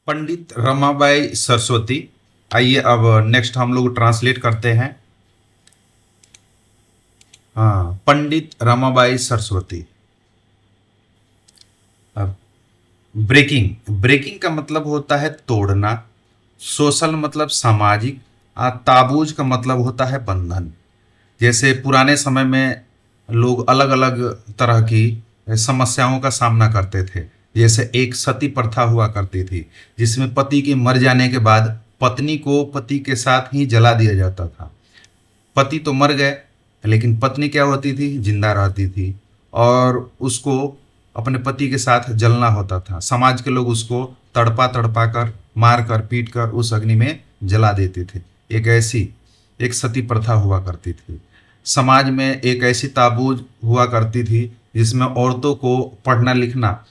पंडित रमाबाई सरस्वती। आइए अब नेक्स्ट हम लोग ट्रांसलेट करते हैं। हाँ, पंडित रमाबाई सरस्वती। अब ब्रेकिंग ब्रेकिंग का मतलब होता है तोड़ना। सोशल मतलब सामाजिक। ताबूज का मतलब होता है बंधन। जैसे पुराने समय में लोग अलग अलग तरह की समस्याओं का सामना करते थे। जैसे एक सती प्रथा हुआ करती थी, जिसमें पति के मर जाने के बाद पत्नी को पति के साथ ही जला दिया जाता था। पति तो मर गए, लेकिन पत्नी क्या होती थी, जिंदा रहती थी और उसको अपने पति के साथ जलना होता था। समाज के लोग उसको तड़पा तड़पा कर, मार कर, पीट कर उस अग्नि में जला देते थे। एक सती प्रथा हुआ करती थी। समाज में एक ऐसी ताबूज हुआ करती थी जिसमें औरतों को पढ़ना लिखना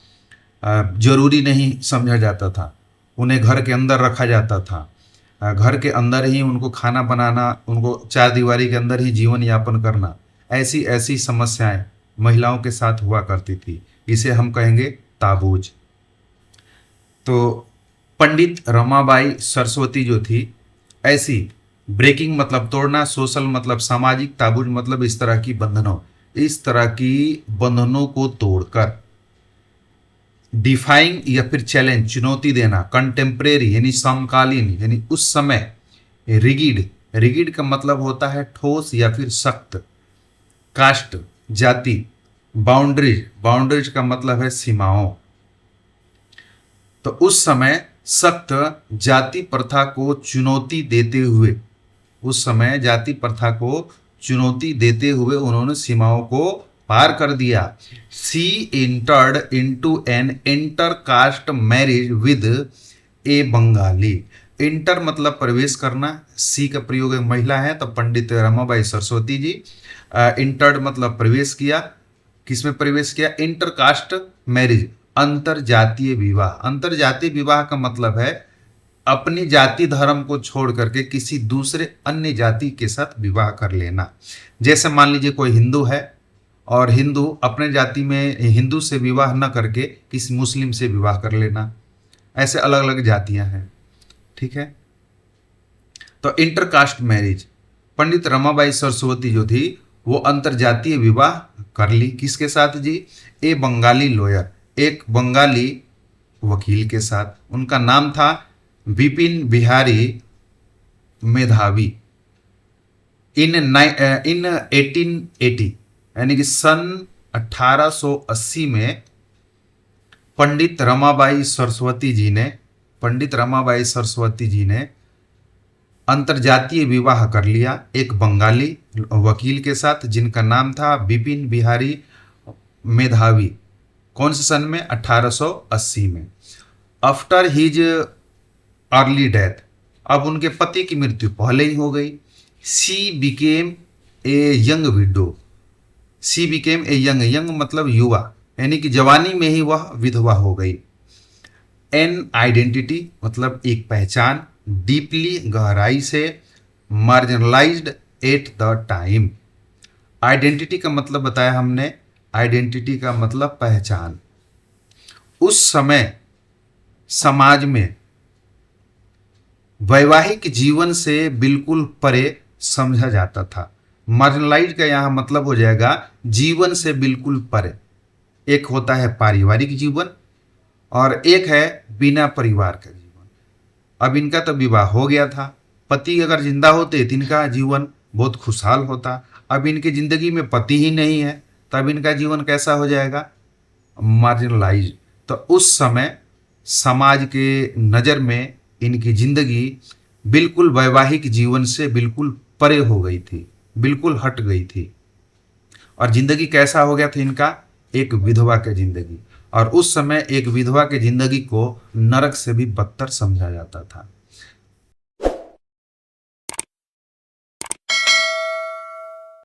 जरूरी नहीं समझा जाता था। उन्हें घर के अंदर रखा जाता था। घर के अंदर ही उनको खाना बनाना, उनको चार दीवारी के अंदर ही जीवन यापन करना, ऐसी ऐसी समस्याएं महिलाओं के साथ हुआ करती थी। इसे हम कहेंगे ताबूज। तो पंडित रमाबाई सरस्वती जो थी, ऐसी ब्रेकिंग मतलब तोड़ना, सोशल मतलब सामाजिक, ताबूज मतलब इस तरह की बंधनों को तोड़कर डिफाइंग या फिर चैलेंज, चुनौती देना, कंटेम्प्रेरी यानी समकालीन यानी उस समय, रिगिड, रिगिड का मतलब होता है ठोस या फिर सख्त, कास्ट जाति, बाउंड्रीज, बाउंड्रीज का मतलब है सीमाओं। तो उस समय सख्त जाति प्रथा को चुनौती देते हुए, उस समय जाति प्रथा को चुनौती देते हुए उन्होंने सीमाओं को पार कर दिया। She entered into an inter caste marriage with a Bengali. Inter मतलब प्रवेश करना, सी का प्रयोग महिला है, तो पंडित रमाबाई सरस्वती जी इंटर्ड मतलब प्रवेश किया। किसमें प्रवेश किया? इंटर कास्ट मैरिज, अंतर जातीय विवाह। अंतर जातीय विवाह का मतलब है अपनी जाति धर्म को छोड़ करके किसी दूसरे अन्य जाति के साथ विवाह कर लेना। जैसे मान लीजिए कोई हिंदू है और हिंदू अपने जाति में हिंदू से विवाह न करके किसी मुस्लिम से विवाह कर लेना। ऐसे अलग अलग जातियां हैं, ठीक है। तो इंटरकास्ट मैरिज, पंडित रमाबाई सरस्वती जो थी वो अंतरजातीय विवाह कर ली। किसके साथ जी? ए बंगाली लॉयर, एक बंगाली वकील के साथ। उनका नाम था विपिन बिहारी मेधावी। इन 1880 यानी कि सन 1880 में पंडित रमाबाई सरस्वती जी ने अंतरजातीय विवाह कर लिया एक बंगाली वकील के साथ, जिनका नाम था विपिन बिहारी मेधावी। कौन से सन में? 1880 में। आफ्टर हिज अर्ली डेथ, अब उनके पति की मृत्यु पहले ही हो गई। सी became a young window. C became a young, young मतलब युवा, यानी कि जवानी में ही वह विधवा हो गई। एन आइडेंटिटी मतलब एक पहचान, डीपली गहराई से, marginalised at the time. Identity का मतलब बताया हमने, आइडेंटिटी का मतलब पहचान। उस समय समाज में वैवाहिक जीवन से बिल्कुल परे समझा जाता था। मार्जिनलाइज का यहाँ मतलब हो जाएगा जीवन से बिल्कुल परे। एक होता है पारिवारिक जीवन और एक है बिना परिवार का जीवन। अब इनका तो विवाह हो गया था, पति अगर जिंदा होते तो इनका जीवन बहुत खुशहाल होता। अब इनकी जिंदगी में पति ही नहीं है, तब इनका जीवन कैसा हो जाएगा? मार्जिनलाइज। तो उस समय समाज के नज़र में इनकी जिंदगी बिल्कुल वैवाहिक जीवन से बिल्कुल परे हो गई थी, बिल्कुल हट गई थी। और जिंदगी कैसा हो गया था इनका? एक विधवा की जिंदगी। और उस समय एक विधवा की जिंदगी को नरक से भी बदतर समझा जाता था।